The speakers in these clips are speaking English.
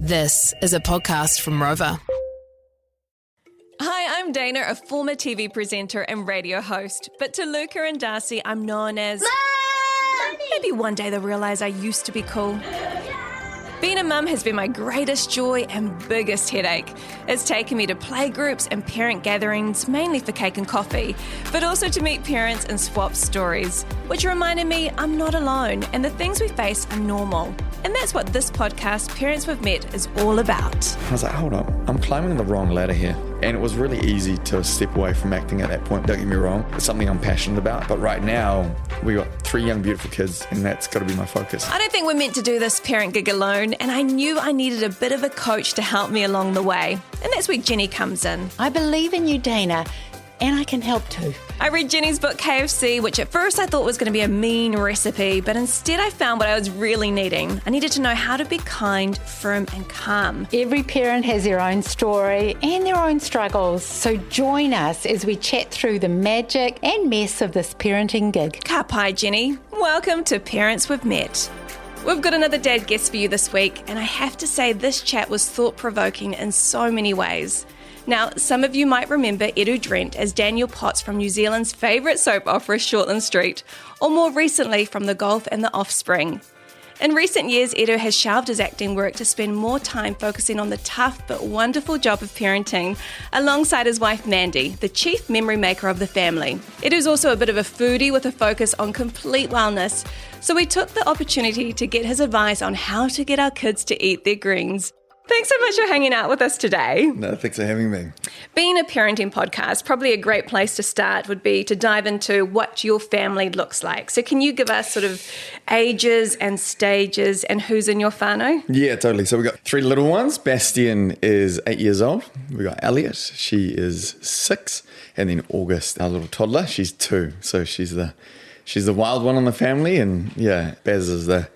This is a podcast from Rover. Hi, I'm Dayna, a former TV presenter and radio host. But to Luca and Darcy, I'm known as... Mom! Maybe one day they'll realise I used to be cool. Being a mum has been my greatest joy and biggest headache. It's taken me to playgroups and parent gatherings, mainly for cake and coffee, but also to meet parents and swap stories, which reminded me I'm not alone and the things we face are normal. And that's what this podcast, Parents We've Met, is all about. I was like, hold on, I'm climbing the wrong ladder here. And it was really easy to step away from acting at that point, don't get me wrong. It's something I'm passionate about. But right now, we got 3 young, beautiful kids, and that's got to be my focus. I don't think we're meant to do this parent gig alone, and I knew I needed a bit of a coach to help me along the way. And that's where Jenny comes in. I believe in you, Dayna, and I can help too. I read Jenny's book, KFC, which at first I thought was going to be a mean recipe, but instead I found what I was really needing. I needed to know how to be kind, firm, and calm. Every parent has their own story and their own struggles, so join us as we chat through the magic and mess of this parenting gig. Ka pai, Jenny. Welcome to Parents We've Met. We've got another dad guest for you this week, and I have to say this chat was thought-provoking in so many ways. Now, some of you might remember Ido Drent as Daniel Potts from New Zealand's favourite soap opera, Shortland Street, or more recently from the Gulf and the Offspring. In recent years, Ido has shelved his acting work to spend more time focusing on the tough but wonderful job of parenting, alongside his wife Mandy, the chief memory maker of the family. Ido's also a bit of a foodie with a focus on complete wellness, so we took the opportunity to get his advice on how to get our kids to eat their greens. Thanks so much for hanging out with us today. No, thanks for having me. Being a parenting podcast, probably a great place to start would be to dive into what your family looks like. So can you give us sort of ages and stages and who's in your whānau? Yeah, totally. So we got 3 little ones. Bastian is 8 years old. We got Elliot, she is 6. And then August, our little toddler, she's 2. So she's the wild one in the family. And yeah, Baz is the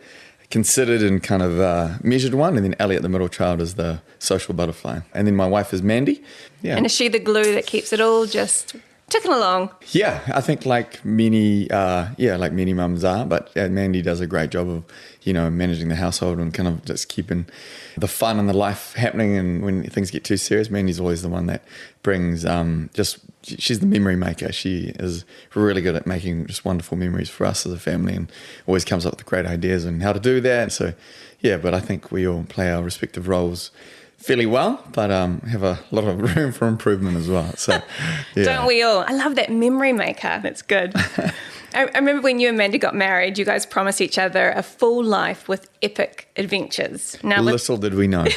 considered and kind of measured one, and then Elliot, the middle child, is the social butterfly. And then my wife is Mandy. Yeah. And is she the glue that keeps it all just ticking along? Yeah, I think like many mums are, but Mandy does a great job of, managing the household and kind of just keeping the fun and the life happening. And when things get too serious, Mandy's always the one that brings she's the memory maker. She is really good at making just wonderful memories for us as a family and always comes up with great ideas on how to do that. So yeah, but I think we all play our respective roles fairly well, but have a lot of room for improvement as well. So, yeah. Don't we all? I love that memory maker. That's good. I remember when you and Mandy got married, you guys promised each other a full life with epic adventures. Now, little did we know. 3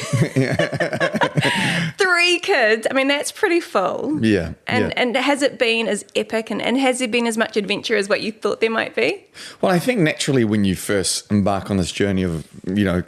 kids. I mean, that's pretty full. Yeah. And has it been as epic and has there been as much adventure as what you thought there might be? Well, I think naturally when you first embark on this journey of,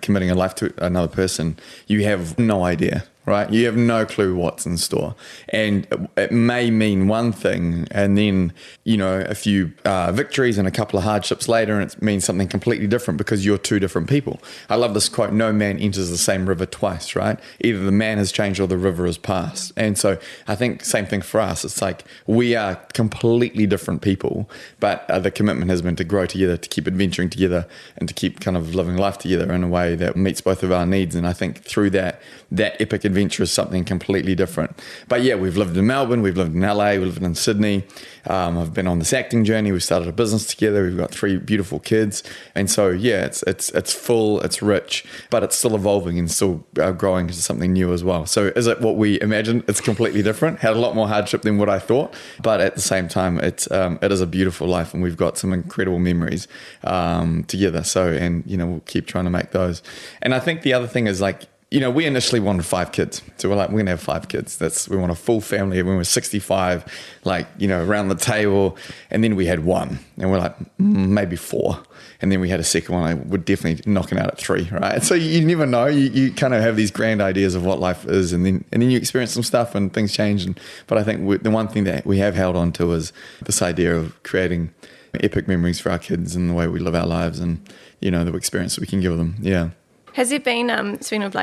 committing a life to another person, you have no idea. Right? You have no clue what's in store. And it may mean one thing and then, a few victories and a couple of hardships later and it means something completely different because you're 2 different people. I love this quote, no man enters the same river twice, right? Either the man has changed or the river has passed. And so I think same thing for us. It's like we are completely different people, but the commitment has been to grow together, to keep adventuring together and to keep kind of living life together in a way that meets both of our needs. And I think through that epic adventure is something completely different. But yeah, we've lived in Melbourne, we've lived in LA, we've lived in Sydney. I've been on this acting journey. We've started a business together. We've got 3 beautiful kids. And so, yeah, it's full, it's rich, but it's still evolving and still growing into something new as well. So is it what we imagined? It's completely different. Had a lot more hardship than what I thought. But at the same time, it is a beautiful life and we've got some incredible memories together. So, and, we'll keep trying to make those. And I think the other thing is we initially wanted 5 kids. So we're like, we're going to have 5 kids. We want a full family. When we're 65, around the table. And then we had 1. And we're like, maybe 4. And then we had a second one. We're definitely knocking out at 3, right? So you never know. You kind of have these grand ideas of what life is. And then you experience some stuff and things change. But I think the one thing that we have held on to is this idea of creating epic memories for our kids and the way we live our lives and, the experience that we can give them. Yeah. Has there been, speaking of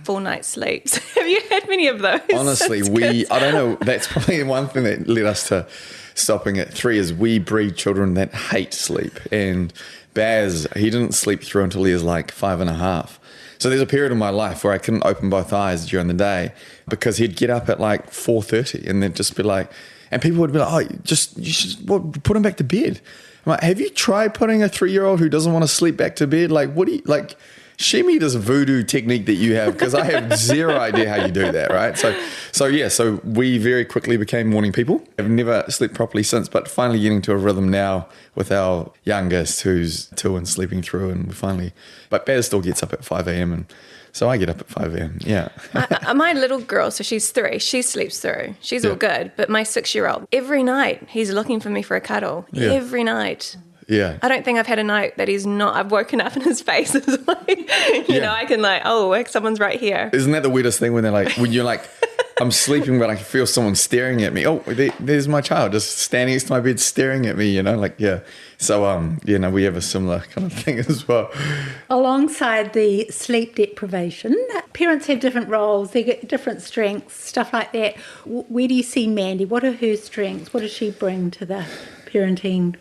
full night sleeps, have you had many of those? Honestly, I don't know, that's probably one thing that led us to stopping at 3 is we breed children that hate sleep. And Baz, he didn't sleep through until he was 5.5. So there's a period in my life where I couldn't open both eyes during the day because he'd get up at like 4:30 and then just be like, and people would be like, oh, you should put him back to bed. I'm like, have you tried putting a 3-year-old who doesn't want to sleep back to bed? Like, what do you, like, show me this voodoo technique that you have, because I have zero idea how you do that, right? So we very quickly became morning people. I've never slept properly since, but finally getting to a rhythm now with our youngest, who's 2 and sleeping through, and we finally, but Baz still gets up at 5 a.m. and so I get up at 5 a.m. Yeah. My little girl, so she's 3, she sleeps through. She's all good. But my 6-year-old, every night he's looking for me for a cuddle. Yeah. Every night. Yeah. I don't think I've had a night that he's not, I've woken up and his face is like, you know, I can like, oh, someone's right here. Isn't that the weirdest thing when they're like, when you're like, I'm sleeping, but I can feel someone staring at me. Oh, there's my child just standing next to my bed staring at me, you know, like, yeah. So, we have a similar kind of thing as well. Alongside the sleep deprivation, parents have different roles, they get different strengths, stuff like that. Where do you see Mandy? What are her strengths? What does she bring to the parenting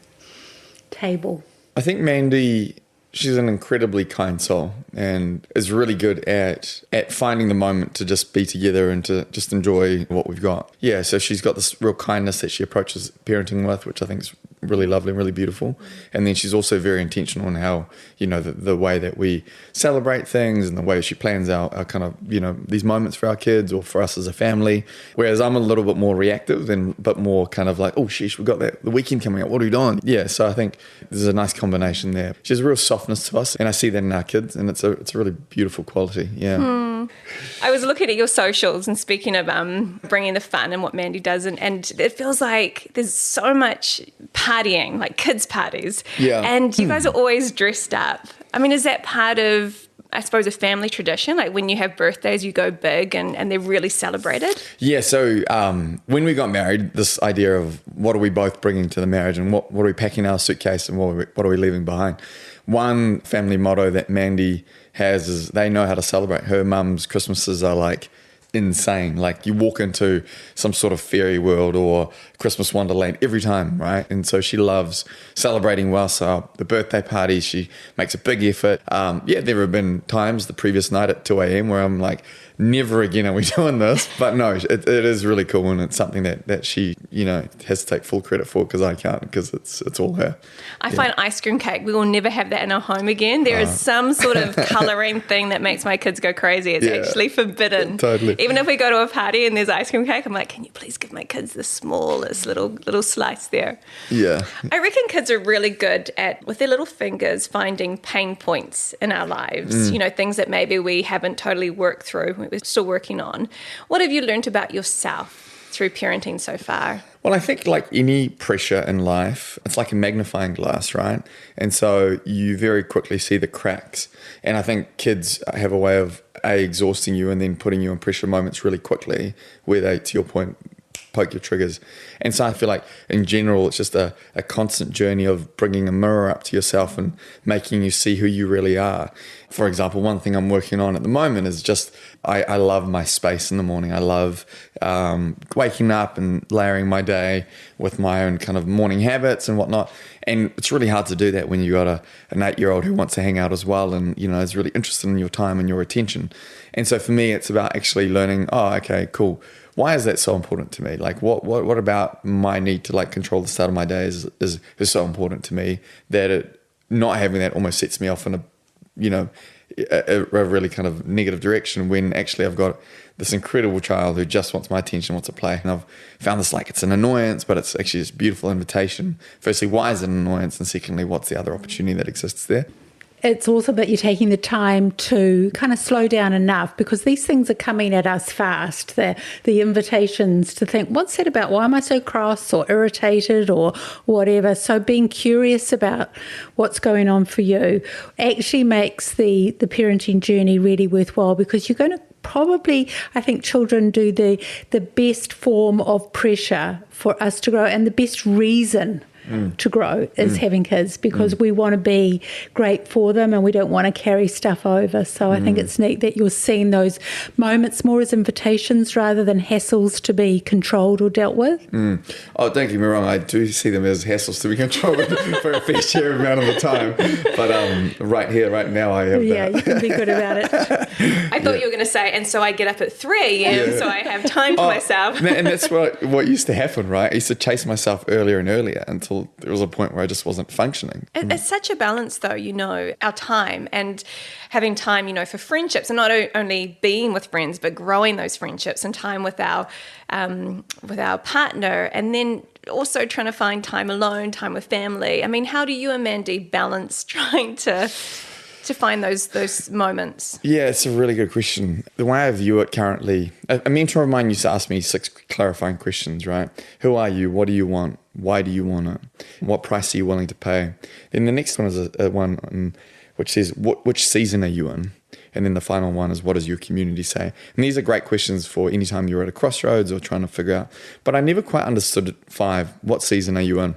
table? I think Mandy, she's an incredibly kind soul and is really good at finding the moment to just be together and to just enjoy what we've got. Yeah, so she's got this real kindness that she approaches parenting with, which I think is really lovely and really beautiful. And then she's also very intentional in how, you know, the way that we celebrate things and the way she plans our kind of, you know, these moments for our kids or for us as a family. Whereas I'm a little bit more reactive but more kind of like, oh, sheesh, we've got the weekend coming up. What are we doing? Yeah, so I think there's a nice combination there. She has a real softness to us, and I see that in our kids, and it's a really beautiful quality. Yeah. I was looking at your socials and speaking of bringing the fun and what Mandy does, and it feels like there's so much partying, like kids' parties. Yeah. And you guys are always dressed up. I mean, is that part of, I suppose, a family tradition? Like when you have birthdays, you go big and they're really celebrated? Yeah, so when we got married, this idea of what are we both bringing to the marriage and what are we packing in our suitcase and what are we leaving behind? One family motto that Mandy has is they know how to celebrate. Her mum's Christmases are like insane. Like you walk into some sort of fairy world or Christmas Wonderland every time, right? And so she loves celebrating well. So the birthday party, she makes a big effort. There have been times the previous night at 2 a.m. where I'm like, never again are we doing this. But no, it is really cool, and it's something that she, you know, has to take full credit for, because I can't, because it's all her. I find ice cream cake, we will never have that in our home again. There is some sort of colouring thing that makes my kids go crazy. It's actually forbidden. Totally. Even if we go to a party and there's ice cream cake, I'm like, can you please give my kids the smallest little slice there? Yeah. I reckon kids are really good at, with their little fingers, finding pain points in our lives, you know, things that maybe we haven't totally worked through, we're still working on. What have you learned about yourself through parenting so far? Well, I think like any pressure in life, it's like a magnifying glass, right? And so you very quickly see the cracks. And I think kids have a way of exhausting you and then putting you in pressure moments really quickly, where they, to your point, poke your triggers. And so I feel like in general, it's just a constant journey of bringing a mirror up to yourself and making you see who you really are. For example, one thing I'm working on at the moment is just, I love my space in the morning. I love waking up and layering my day with my own kind of morning habits and whatnot. And it's really hard to do that when you got an 8-year-old who wants to hang out as well and, you know, is really interested in your time and your attention. And so for me, it's about actually learning, oh, okay, cool. Why is that so important to me? Like what about my need to like control the start of my day is so important to me that not having that almost sets me off in a really kind of negative direction, when actually I've got this incredible child who just wants my attention, wants to play. And I've found this like it's an annoyance, but it's actually this beautiful invitation. Firstly, why is it an annoyance? And secondly, what's the other opportunity that exists there? It's also about you taking the time to kind of slow down enough, because these things are coming at us fast. The invitations to think, what's that about? Why am I so cross or irritated or whatever? So being curious about what's going on for you actually makes the parenting journey really worthwhile, because you're going to probably, I think children do the best form of pressure for us to grow, and the best reason to grow is having kids, because we want to be great for them and we don't want to carry stuff over. So I think it's neat that you're seeing those moments more as invitations rather than hassles to be controlled or dealt with. Oh, don't get me wrong, I do see them as hassles to be controlled for a fair share amount of the time. But right now, I have that. You can be good about it. I thought you were going to say, and so I get up at 3 a.m. so I have time for myself. And that's what used to happen, right? I used to chase myself earlier and earlier until there was a point where I just wasn't functioning. It's such a balance, though, our time and having time, for friendships, and not only being with friends, but growing those friendships and time with our partner, and then also trying to find time alone, time with family. I mean, how do you and Mandy balance trying to find those moments? Yeah, it's a really good question. The way I view it currently, a mentor of mine used to ask me 6 clarifying questions, right? Who are you? What do you want? Why do you want it? What price are you willing to pay? Then the next one is a one which says, which season are you in? And then the final one is, what does your community say? And these are great questions for any time you're at a crossroads or trying to figure out. But I never quite understood 5, what season are you in?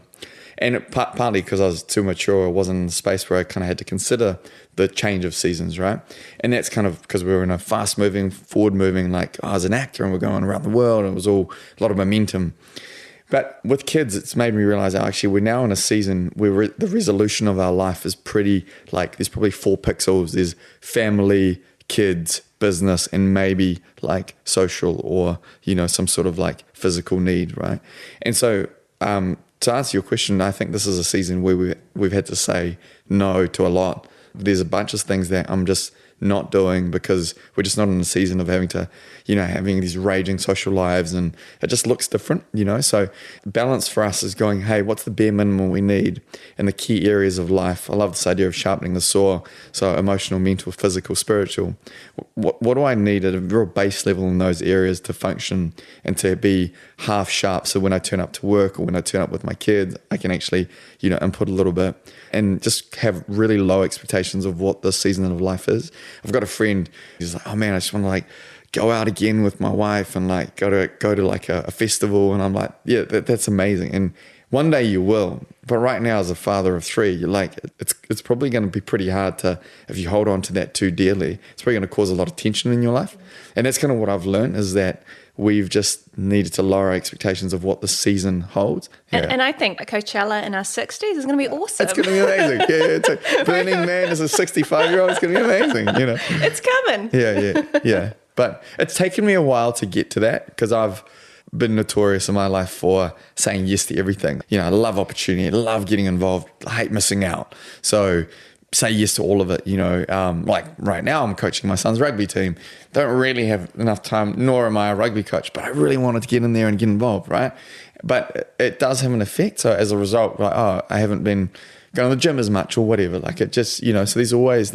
And partly because I was too mature, I wasn't in the space where I kind of had to consider the change of seasons, right? And that's kind of because we were in a fast-moving, forward-moving, I was an actor and we're going around the world, and it was all a lot of momentum. But with kids, it's made me realize actually we're now in a season where the resolution of our life is pretty, there's probably 4 pixels. There's family, kids, business, and maybe social or, some sort of physical need, right? And so to answer your question, I think this is a season where we've had to say no to a lot. There's a bunch of things that I'm just not doing because we're just not in a season of having to, having these raging social lives, and it just looks different, So balance for us is going, hey, what's the bare minimum we need in the key areas of life? I love this idea of sharpening the saw. So emotional, mental, physical, spiritual. What do I need at a real base level in those areas to function and to be half sharp? So when I turn up to work or when I turn up with my kids, I can actually, input a little bit and just have really low expectations of what this season of life is. I've got a friend who's like, oh man, I just want to go out again with my wife and go to a festival. And I'm like, yeah, that's amazing. And one day you will. But right now, as a father of 3, you're it's probably going to be pretty hard to, if you hold on to that too dearly, it's probably going to cause a lot of tension in your life. And that's kind of what I've learned, is that we've just needed to lower expectations of what the season holds. Yeah. And I think Coachella in our 60s is going to be awesome. It's going to be amazing. Yeah, it's Burning Man as a 65-year-old. It's going to be amazing. It's coming. Yeah. But it's taken me a while to get to that, because I've been notorious in my life for saying yes to everything. I love opportunity. I love getting involved. I hate missing out. So say yes to all of it. Right now I'm coaching my son's rugby team. Don't really have enough time, nor am I a rugby coach, but I really wanted to get in there and get involved, right? But it does have an effect. So as a result, I haven't been going to the gym as much or whatever. It just, so there's always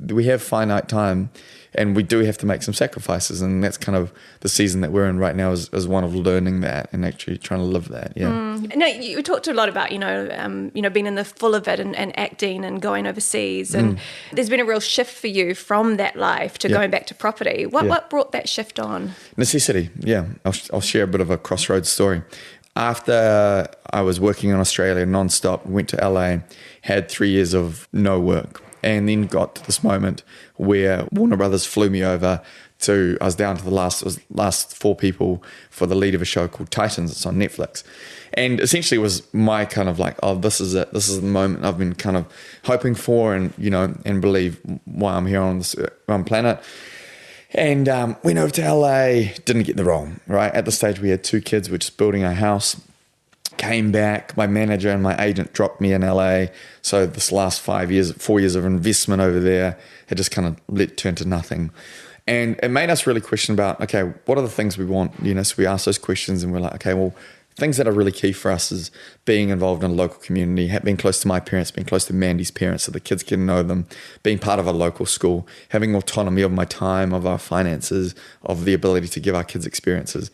we have finite time, and we do have to make some sacrifices, and that's kind of the season that we're in right now is one of learning that and actually trying to live that. Yeah. No, you talked a lot about being in the full of it and acting and going overseas, and there's been a real shift for you from that life to going back to property. What brought that shift on? Necessity. Yeah, I'll share a bit of a crossroads story. After I was working in Australia nonstop, went to LA, had 3 years of no work. And then got to this moment where Warner Brothers flew me over I was down to the last 4 people for the lead of a show called Titans. It's on Netflix. And essentially it was my kind of this is it. This is the moment I've been kind of hoping for and believe why I'm here on this planet. And went over to LA, didn't get the role, right? At the stage we had 2 kids, we're just building a house. Came back, my manager and my agent dropped me in LA. So this last 4 years of investment over there had just kind of turned to nothing. And it made us really question about, okay, what are the things we want? So we asked those questions and we're like, okay, well, things that are really key for us is being involved in a local community, being close to my parents, being close to Mandy's parents so the kids can know them, being part of a local school, having autonomy of my time, of our finances, of the ability to give our kids experiences.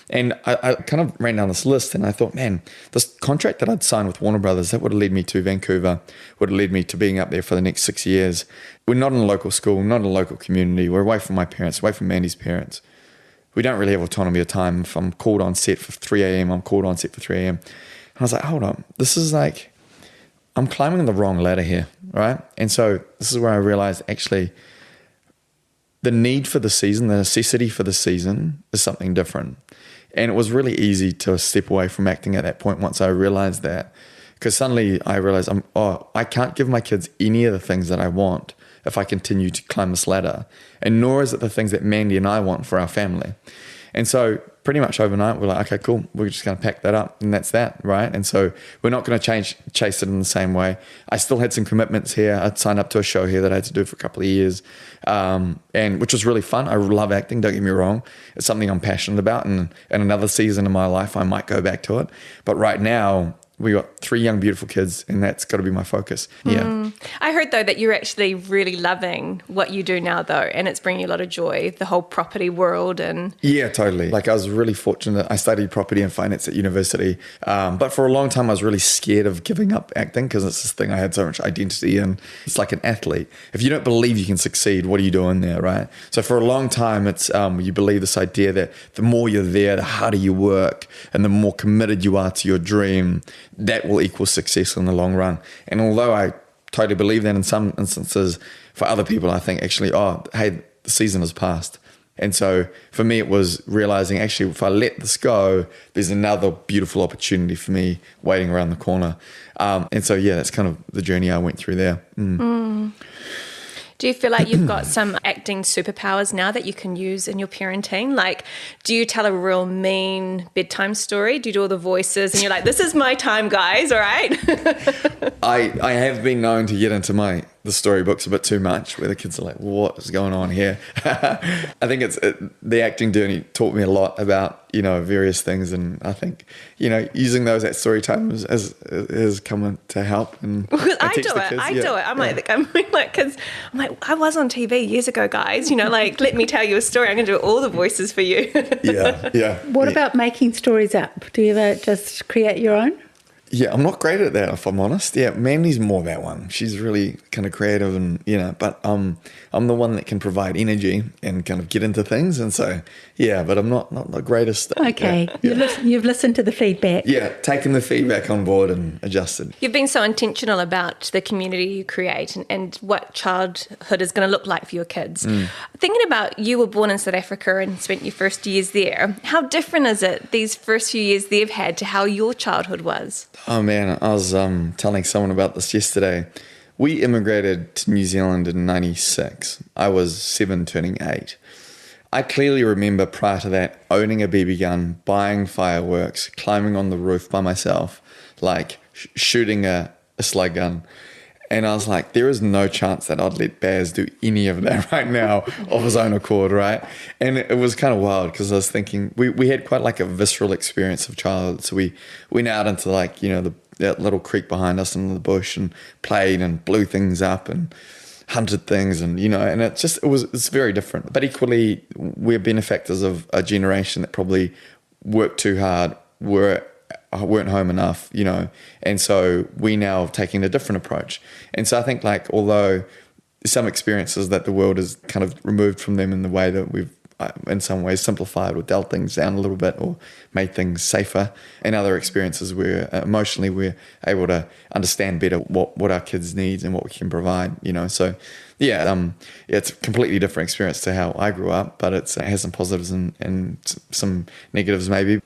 And I kind of ran down this list and I thought, man, this contract that I'd signed with Warner Brothers, that would have led me to Vancouver, would have led me to being up there for the next 6 years. We're not in a local school, not in a local community. We're away from my parents, away from Mandy's parents. We don't really have autonomy of time. If I'm called on set for 3 a.m., I'm called on set for 3 a.m. I was like, hold on, this is like, I'm climbing the wrong ladder here, right? And so this is where I realized actually the need for the season, the necessity for the season is something different. And it was really easy to step away from acting at that point once I realized that. Because suddenly I realized, I can't give my kids any of the things that I want if I continue to climb this ladder. And nor is it the things that Mandy and I want for our family. And so pretty much overnight, we're like, okay, cool. We're just going to pack that up and that's that, right? And so we're not going to chase it in the same way. I still had some commitments here. I'd signed up to a show here that I had to do for a couple of years, and which was really fun. I love acting, don't get me wrong. It's something I'm passionate about. And in another season of my life, I might go back to it. But right now, we got 3 young, beautiful kids, and that's got to be my focus. Yeah. I heard, though, that you're actually really loving what you do now, though, and it's bringing you a lot of joy, the whole property world. And yeah, totally. Like, I was really fortunate. I studied property and finance at university, but for a long time, I was really scared of giving up acting because it's this thing I had so much identity in. It's like an athlete. If you don't believe you can succeed, what are you doing there, right? So for a long time, it's you believe this idea that the more you're there, the harder you work, and the more committed you are to your dream, that will equal success in the long run. And although I totally believe that in some instances, for other people, I think actually, hey, the season has passed. And so for me, it was realizing actually, if I let this go, there's another beautiful opportunity for me waiting around the corner. And so, yeah, that's kind of the journey I went through there. do you feel like you've got some acting superpowers now that you can use in your parenting? Like, do you tell a real mean bedtime story? Do you do all the voices and you're like, this is my time, guys, all right? I have been known to get into the storybooks a bit too much, where the kids are like, what is going on here? I think the acting journey taught me a lot about, various things. And I think, using those at story time has come to help. And I do it. I'm like, because I was on TV years ago, guys, like, let me tell you a story. I'm going to do all the voices for you. Yeah. What about making stories up? Do you ever just create your own? Yeah, I'm not great at that, if I'm honest. Yeah, Mandy's more that one. She's really kind of creative and, but I'm the one that can provide energy and kind of get into things. And so, yeah, but I'm not the greatest. Okay. Yeah. You've listened to the feedback. Yeah, taken the feedback on board and adjusted. You've been so intentional about the community you create and what childhood is going to look like for your kids. Thinking about, you were born in South Africa and spent your first years there. How different is it, these first few years they've had, to how your childhood was? Oh, man, I was telling someone about this yesterday. We immigrated to New Zealand in 96. I was 7 turning 8. I clearly remember prior to that owning a BB gun, buying fireworks, climbing on the roof by myself, like shooting a slug gun. And I was like, there is no chance that I'd let Baz do any of that right now of his own accord, right? And it was kind of wild because I was thinking, we had quite like a visceral experience of childhood. So we went out into that little creek behind us in the bush and played and blew things up and hunted things and, and it's very different. But equally, we're benefactors of a generation that probably worked too hard, weren't home enough, and so we now have taken a different approach. And so I think, like, although some experiences that the world has kind of removed from them in the way that we've in some ways simplified or dulled things down a little bit or made things safer, and other experiences where emotionally we're able to understand better what our kids need and what we can provide, so it's a completely different experience to how I grew up, but it has some positives and some negatives maybe.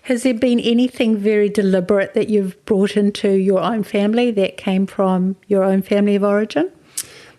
Has there been anything very deliberate that you've brought into your own family that came from your own family of origin?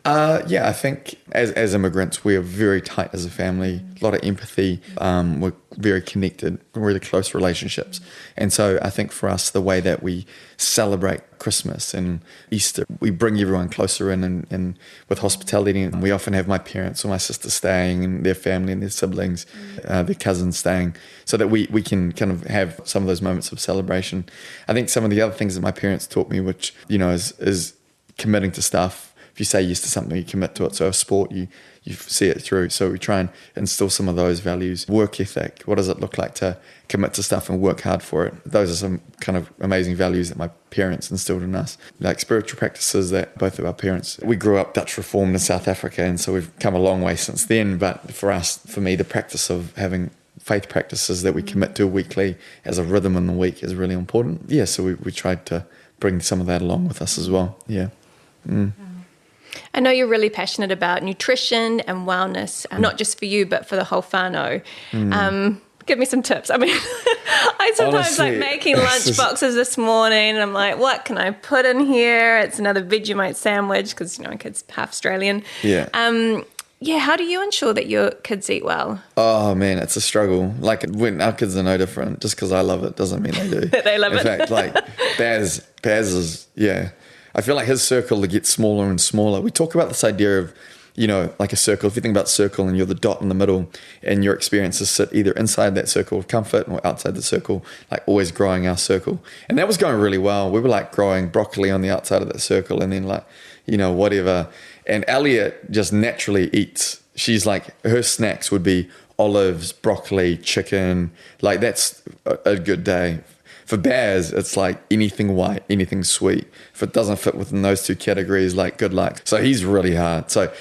I think as immigrants, we are very tight as a family, a lot of empathy. We're very connected, really close relationships. And so I think for us, the way that we celebrate Christmas and Easter, we bring everyone closer in and with hospitality. And we often have my parents or my sister staying and their family and their siblings, their cousins staying, so that we can kind of have some of those moments of celebration. I think some of the other things that my parents taught me, which, is committing to stuff. If you say yes to something, you commit to it. So a sport, you see it through. So we try and instill some of those values. Work ethic, what does it look like to commit to stuff and work hard for it? Those are some kind of amazing values that my parents instilled in us. Like spiritual practices that both of our parents, we grew up Dutch Reformed in South Africa, and so we've come a long way since then. But for me, the practice of having faith practices that we commit to weekly as a rhythm in the week is really important. Yeah, so we tried to bring some of that along with us as well. Yeah. I know you're really passionate about nutrition and wellness, not just for you, but for the whole whānau. Give me some tips. I mean, I sometimes Honestly, making lunch boxes this morning, and I'm like, what can I put in here? It's another Vegemite sandwich because, my kid's half Australian. Yeah. How do you ensure that your kids eat well? Oh, man, it's a struggle. Like, when our kids are no different. Just because I love it doesn't mean they do. They love it. In fact, like, Baz is, I feel like his circle gets smaller and smaller. We talk about this idea of, like a circle. If you think about circle and you're the dot in the middle and your experiences sit either inside that circle of comfort or outside the circle, like always growing our circle. And that was going really well. We were like growing broccoli on the outside of that circle and then like, whatever. And Elliot just naturally eats. She's like, her snacks would be olives, broccoli, chicken. Like that's a good day. For Baz, it's like anything white, anything sweet. If it doesn't fit within those two categories, like good luck. So he's really hard. So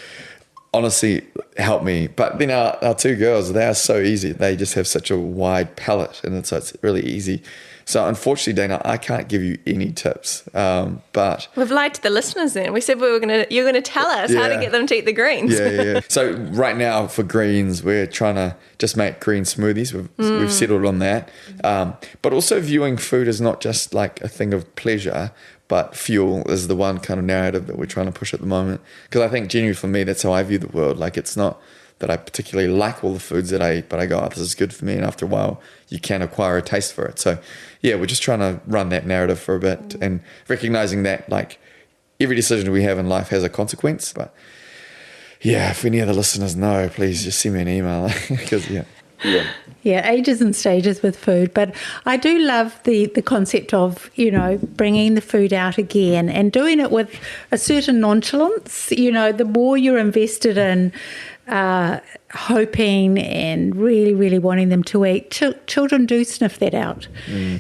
honestly, help me. But then our two girls, they are so easy. They just have such a wide palette, and so it's really easy. So unfortunately, Dayna, I can't give you any tips. But we've lied to the listeners. Then we said you're going to tell us how to get them to eat the greens. Yeah. So right now for greens, we're trying to just make green smoothies. We've settled on that. But also viewing food as not just like a thing of pleasure, but fuel is the one kind of narrative that we're trying to push at the moment. Because I think genuinely for me, that's how I view the world. Like it's not that I particularly like all the foods that I eat, but I go, this is good for me. And after a while, you can acquire a taste for it. So yeah, we're just trying to run that narrative for a bit and recognizing that like every decision we have in life has a consequence. But yeah, if any of the listeners know, please just send me an email. Because Yeah, ages and stages with food. But I do love the concept of, bringing the food out again and doing it with a certain nonchalance. The more you're invested in hoping and really, really wanting them to eat, children do sniff that out.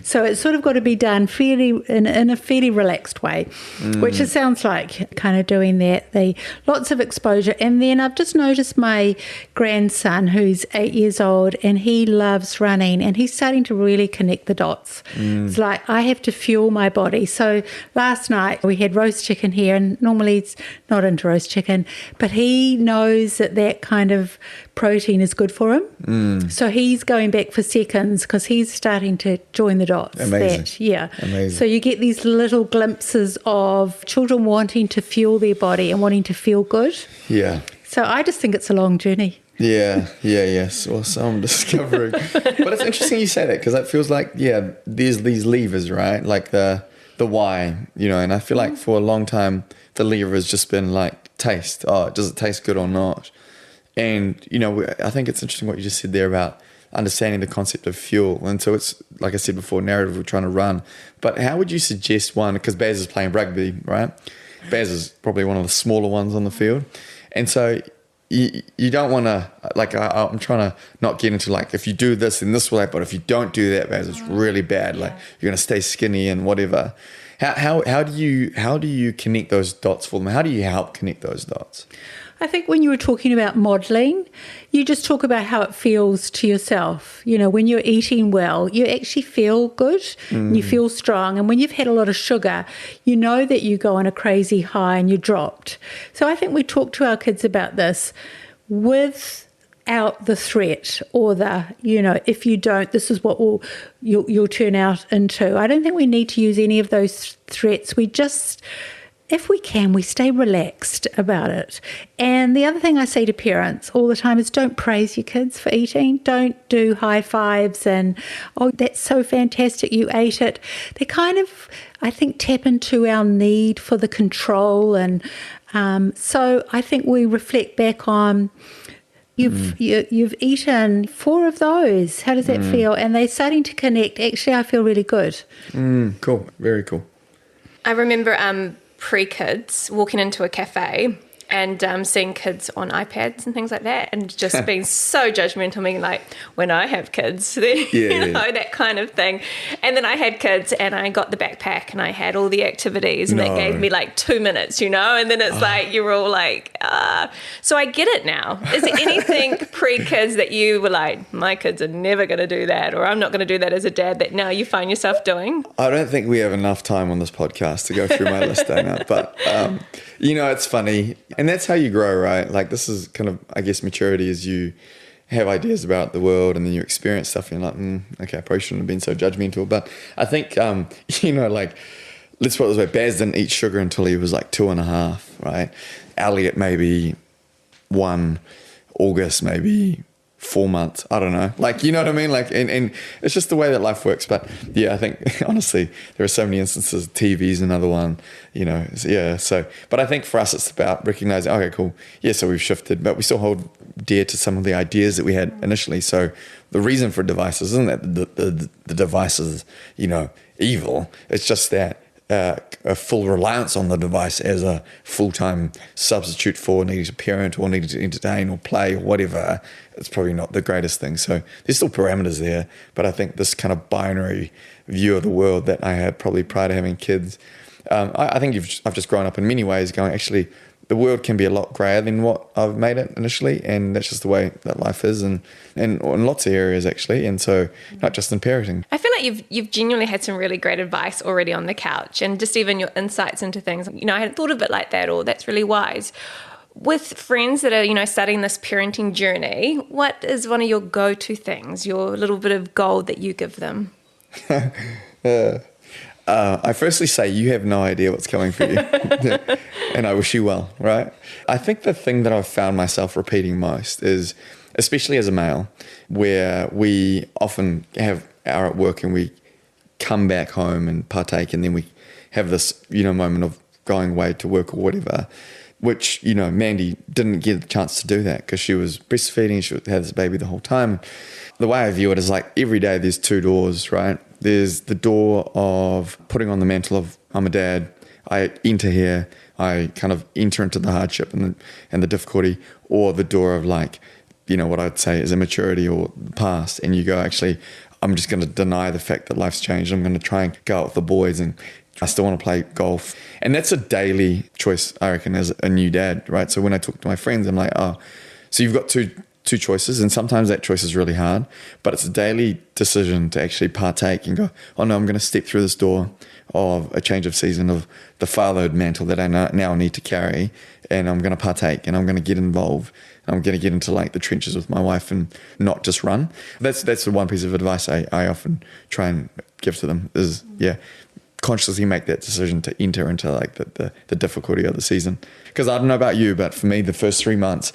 So it's sort of got to be done in a fairly relaxed way, which it sounds like kind of doing that. Lots of exposure. And then I've just noticed my grandson, who's 8 years old, and he loves running, and he's starting to really connect the dots. It's like I have to fuel my body. So last night we had roast chicken here, and normally he's not into roast chicken, but he knows that kind of protein is good for him. So he's going back for seconds because he's starting to join the dots. Amazing. Amazing. So you get these little glimpses of children wanting to fuel their body and wanting to feel good. Yeah. So I just think it's a long journey. Yes. Well, so I'm discovering. But it's interesting you say that because it feels like, there's these levers, right? Like the why, and I feel like for a long time, the lever has just been like taste. Oh, does it taste good or not? And, I think it's interesting what you just said there about understanding the concept of fuel. And so it's, like I said before, narrative we're trying to run. But how would you suggest one, because Baz is playing rugby, right? Baz is probably one of the smaller ones on the field. And so you don't want to, like, I'm trying to not get into like, if you do this, then this will happen. But if you don't do that, Baz, it's really bad. Like you're going to stay skinny and whatever. How do you connect those dots for them? How do you help connect those dots? I think when you were talking about modelling, you just talk about how it feels to yourself. When you're eating well, you actually feel good and you feel strong. And when you've had a lot of sugar, you know that you go on a crazy high and you're dropped. So I think we talk to our kids about this without the threat or if you don't, this is what you'll turn out into. I don't think we need to use any of those threats. We just... if we can, we stay relaxed about it. And the other thing I say to parents all the time is don't praise your kids for eating. Don't do high fives and, oh, that's so fantastic, you ate it. They kind of, I think, tap into our need for the control. And so I think we reflect back on, you've eaten 4 of those. How does that feel? And they're starting to connect. Actually, I feel really good. Cool. Very cool. I remember pre-kids walking into a cafe and seeing kids on iPads and things like that, and just being so judgmental, being like, when I have kids, then, that kind of thing. And then I had kids and I got the backpack and I had all the activities and that gave me like 2 minutes, and then it's like, you're all like, So I get it now. Is there anything pre-kids that you were like, my kids are never going to do that, or I'm not going to do that as a dad, that now you find yourself doing? I don't think we have enough time on this podcast to go through my list, Dayna. But, it's funny. And that's how you grow, right? Like, this is kind of, I guess, maturity, as you have ideas about the world and then you experience stuff and you're like, okay, I probably shouldn't have been so judgmental. But I think, let's put it this way, Baz didn't eat sugar until he was like 2.5, right? Elliot maybe 1, August maybe 4 months. I don't know. Like, you know what I mean? Like, and it's just the way that life works. But yeah, I think honestly, there are so many instances. TV's another one, So, but I think for us, it's about recognizing, okay, cool. Yeah, so we've shifted, but we still hold dear to some of the ideas that we had initially. So the reason for devices isn't that the device is, evil. It's just that a full reliance on the device as a full-time substitute for needing to parent or needing to entertain or play or whatever, it's probably not the greatest thing. So there's still parameters there, but I think this kind of binary view of the world that I had probably prior to having kids, I think I've just grown up in many ways going, actually, the world can be a lot grayer than what I've made it initially, and that's just the way that life is, and in lots of areas actually, and so not just in parenting. I feel like you've genuinely had some really great advice already on the couch, and just even your insights into things. I hadn't thought of it like that, or that's really wise. With friends that are starting this parenting journey, what is one of your go-to things, your little bit of gold that you give them? I firstly say you have no idea what's coming for you, and I wish you well, right? I think the thing that I've found myself repeating most is, especially as a male, where we often are at work and we come back home and partake, and then we have this, moment of going away to work or whatever, which, Mandy didn't get the chance to do that because she was breastfeeding, she had this baby the whole time. The way I view it is like every day there's 2 doors, right? There's the door of putting on the mantle of I'm a dad. I enter here. I kind of enter into the hardship and the difficulty, or the door of like, what I'd say is immaturity or the past. And you go, actually, I'm just going to deny the fact that life's changed. I'm going to try and go out with the boys, and I still want to play golf. And that's a daily choice, I reckon, as a new dad, right? So when I talk to my friends, I'm like, oh, so you've got two choices, and sometimes that choice is really hard, but it's a daily decision to actually partake and go, oh no, I'm going to step through this door of a change of season of the fatherhood mantle that I now need to carry, and I'm going to partake, and I'm going to get involved. I'm going to get into like the trenches with my wife and not just run. That's the one piece of advice I often try and give to them is, consciously make that decision to enter into like the difficulty of the season. Because I don't know about you, but for me, the first 3 months,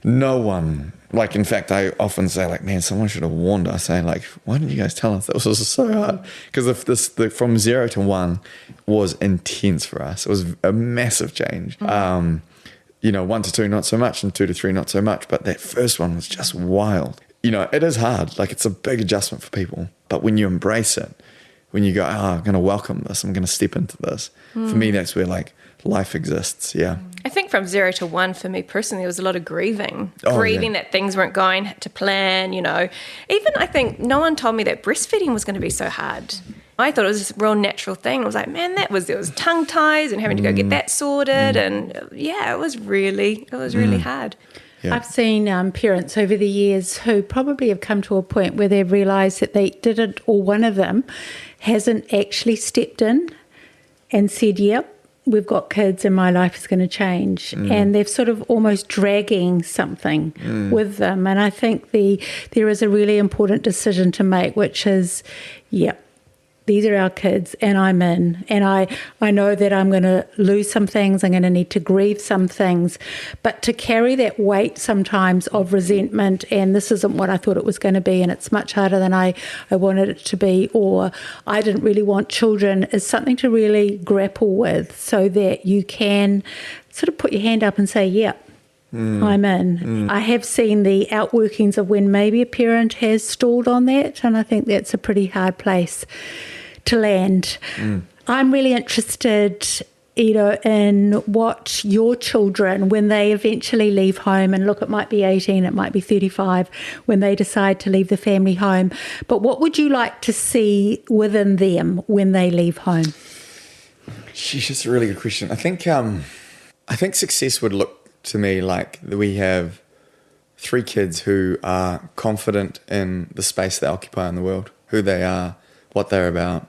no one, like, in fact, I often say, like, man, someone should have warned us. I say, like, why didn't you guys tell us? That was so hard. Because if from 0 to 1 was intense for us. It was a massive change. 1 to 2, not so much, and 2 to 3, not so much. But that first one was just wild. It is hard. Like, it's a big adjustment for people. But when you embrace it, when you go, I'm going to welcome this, I'm going to step into this. For me, that's where, like, life exists. Yeah. I think from 0 to 1 for me personally, there was a lot of grieving that things weren't going to plan, Even I think no one told me that breastfeeding was going to be so hard. I thought it was just a real natural thing. I was like, man, there was tongue ties and having to go get that sorted. And it was really hard. Yeah. I've seen parents over the years who probably have come to a point where they've realised that they didn't, or one of them hasn't actually stepped in and said, yep, we've got kids and my life is going to change. And they're sort of almost dragging something with them. And I think there is a really important decision to make, which is, these are our kids and I'm in. And I know that I'm going to lose some things. I'm going to need to grieve some things. But to carry that weight sometimes of resentment, and this isn't what I thought it was going to be, and it's much harder than I wanted it to be, or I didn't really want children, is something to really grapple with so that you can sort of put your hand up and say, I'm in. I have seen the outworkings of when maybe a parent has stalled on that, and I think that's a pretty hard place to land. I'm really interested Ido, in what your children, when they eventually leave home, and look, it might be 18, it might be 35, when they decide to leave the family home, but what would you like to see within them when they leave home? She's just a really good question. I think success would look to me like we have 3 kids who are confident in the space they occupy in the world, who they are, what they're about,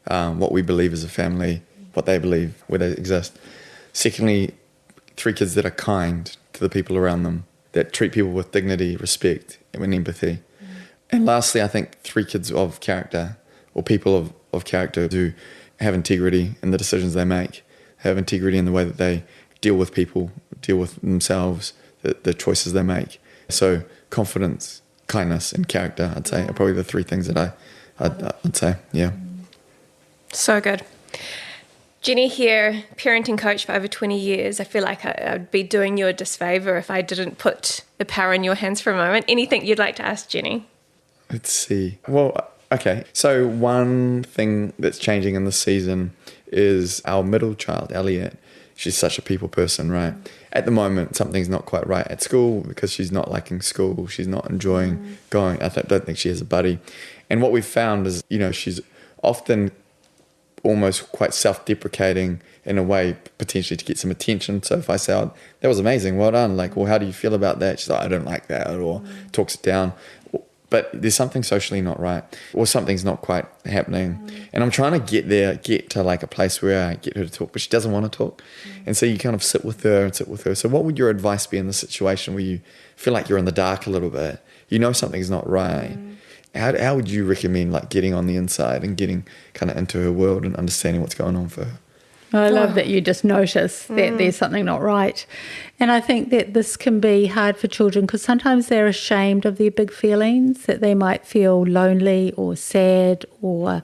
what we believe as a family, what they believe, where they exist. Secondly, 3 kids that are kind to the people around them, that treat people with dignity, respect, and empathy. And lastly, I think 3 kids of character, or people of character who have integrity in the decisions they make, have integrity in the way that they deal with people, deal with themselves, the choices they make. So confidence, kindness, and character, I'd say, are probably the 3 things that I'd say, yeah. So good. Jenny here, parenting coach for over 20 years. I feel like I'd be doing you a disfavour if I didn't put the power in your hands for a moment. Anything you'd like to ask Jenny? Let's see. Well, okay. So one thing that's changing in this season is our middle child, Elliot. She's such a people person, right? At the moment, something's not quite right at school because she's not liking school. She's not enjoying going. I don't think she has a buddy. And what we've found is, she's often almost quite self-deprecating in a way, potentially to get some attention. So if I say, "Oh, that was amazing, well done," like, "Well, how do you feel about that?" She's like, "I don't like that," or talks it down. But there's something socially not right, or something's not quite happening. And I'm trying to get to like a place where I get her to talk, but she doesn't want to talk. And so you kind of sit with her. So what would your advice be in this situation where you feel like you're in the dark a little bit? Something's not right. How would you recommend like getting on the inside and getting kind of into her world and understanding what's going on for her? I love that you just notice that there's something not right. And I think that this can be hard for children because sometimes they're ashamed of their big feelings, that they might feel lonely or sad, or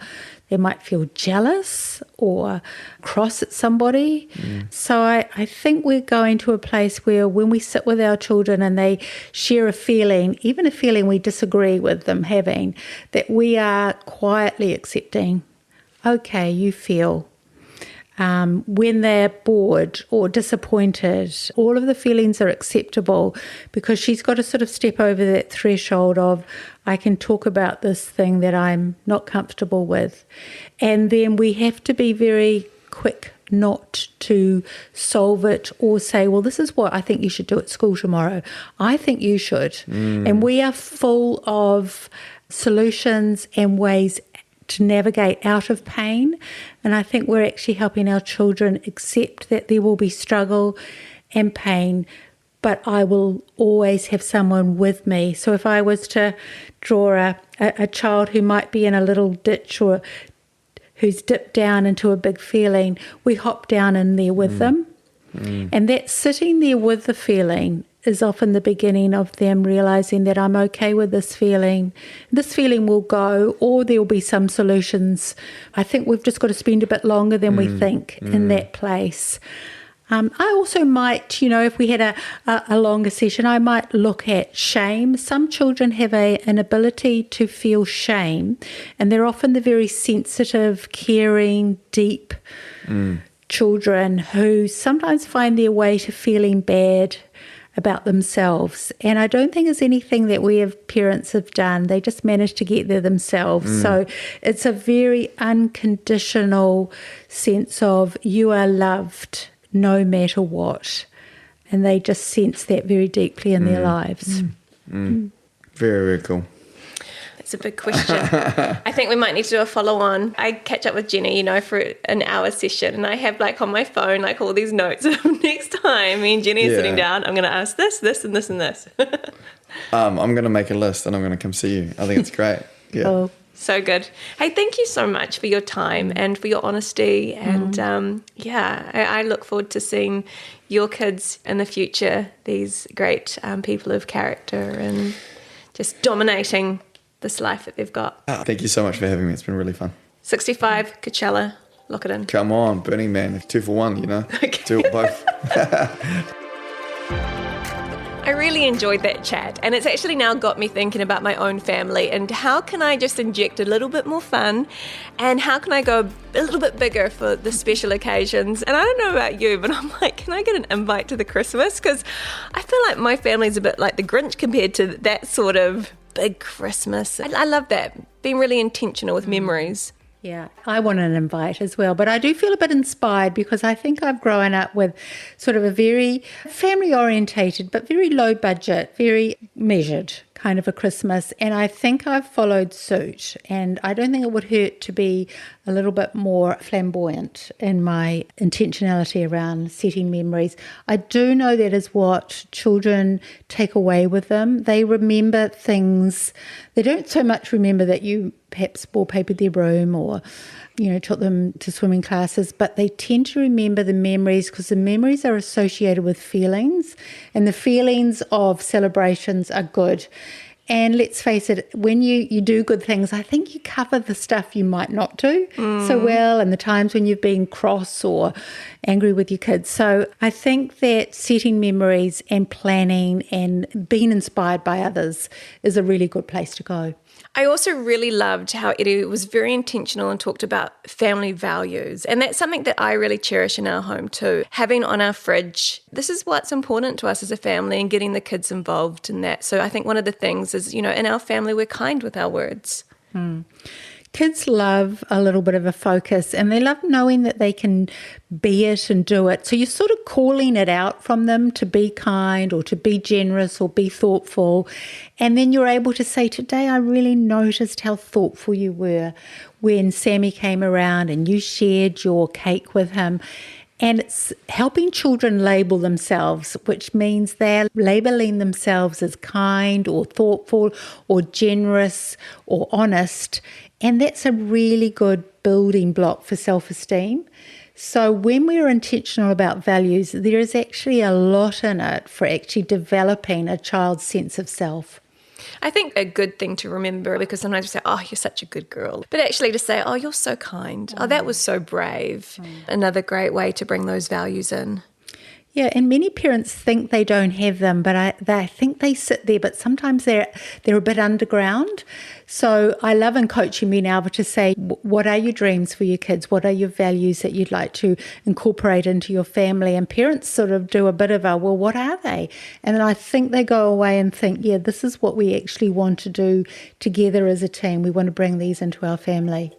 they might feel jealous or cross at somebody. So I think we're going to a place where when we sit with our children and they share a feeling, even a feeling we disagree with them having, that we are quietly accepting, okay, you feel. When they're bored or disappointed, all of the feelings are acceptable because she's got to sort of step over that threshold of, I can talk about this thing that I'm not comfortable with. And then we have to be very quick not to solve it or say, well, this is what I think you should do at school tomorrow. I think you should. And we are full of solutions and ways to navigate out of pain. And I think we're actually helping our children accept that there will be struggle and pain, but I will always have someone with me. So if I was to draw a child who might be in a little ditch or who's dipped down into a big feeling, we hop down in there with them. And that sitting there with the feeling is often the beginning of them realising that I'm okay with this feeling. This feeling will go, or there will be some solutions. I think we've just got to spend a bit longer than we think in that place. I also might, if we had a longer session, I might look at shame. Some children have an ability to feel shame, and they're often the very sensitive, caring, deep children who sometimes find their way to feeling bad about themselves. And I don't think it's anything that we as parents have done. They just manage to get there themselves. So it's a very unconditional sense of you are loved no matter what. And they just sense that very deeply in their lives. Very, very cool. It's a big question. I think we might need to do a follow-on. I catch up with Jenny, for an hour session, and I have on my phone all these notes of next time me and Jenny are sitting down, I'm going to ask this, and this, and this. I'm going to make a list and I'm going to come see you. I think it's great. Yeah. Cool. So good. Hey, thank you so much for your time and for your honesty. And I look forward to seeing your kids in the future, these great people of character and just dominating this life that they've got. Thank you so much for having me. It's been really fun. 65, Coachella, lock it in. Come on, Burning Man, 2 for 1, Okay. 2 both. I really enjoyed that chat, and it's actually now got me thinking about my own family and how can I just inject a little bit more fun and how can I go a little bit bigger for the special occasions. And I don't know about you, but I'm like, can I get an invite to the Christmas? Because I feel like my family's a bit like the Grinch compared to that sort of big Christmas. I love that, being really intentional with memories. Yeah, I want an invite as well, but I do feel a bit inspired because I think I've grown up with sort of a very family orientated, but very low budget, very measured kind of a Christmas. And I think I've followed suit, and I don't think it would hurt to be a little bit more flamboyant in my intentionality around setting memories. I do know that is what children take away with them. They remember things. They don't so much remember that you perhaps wallpapered their room or, took them to swimming classes, but they tend to remember the memories because the memories are associated with feelings, and the feelings of celebrations are good. And let's face it, when you do good things, I think you cover the stuff you might not do so well, and the times when you've been cross or angry with your kids. So I think that setting memories and planning and being inspired by others is a really good place to go. I also really loved how Eddie was very intentional and talked about family values. And that's something that I really cherish in our home too. Having on our fridge, this is what's important to us as a family, and getting the kids involved in that. So I think one of the things is, in our family, we're kind with our words. Kids love a little bit of a focus, and they love knowing that they can be it and do it. So you're sort of calling it out from them to be kind or to be generous or be thoughtful. And then you're able to say, today I really noticed how thoughtful you were when Sammy came around and you shared your cake with him. And it's helping children label themselves, which means they're labeling themselves as kind or thoughtful or generous or honest. And that's a really good building block for self-esteem. So when we're intentional about values, there is actually a lot in it for actually developing a child's sense of self. I think a good thing to remember, because sometimes we say, oh, you're such a good girl. But actually to say, oh, you're so kind. Oh, that was so brave. Another great way to bring those values in. Yeah, and many parents think they don't have them, but I think they sit there, but sometimes they're a bit underground. So I love in coaching being able to say, what are your dreams for your kids? What are your values that you'd like to incorporate into your family? And parents sort of do a bit of well, what are they? And then I think they go away and think, yeah, this is what we actually want to do together as a team. We want to bring these into our family.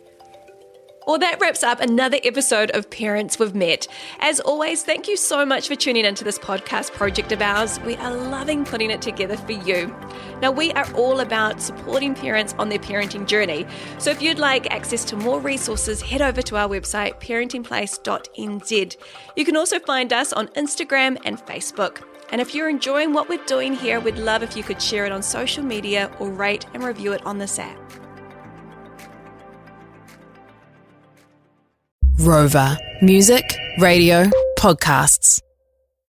Well, that wraps up another episode of Parents We've Met. As always, thank you so much for tuning into this podcast project of ours. We are loving putting it together for you. Now, we are all about supporting parents on their parenting journey. So if you'd like access to more resources, head over to our website, parentingplace.nz. You can also find us on Instagram and Facebook. And if you're enjoying what we're doing here, we'd love if you could share it on social media or rate and review it on this app. Rover. Music, radio, podcasts.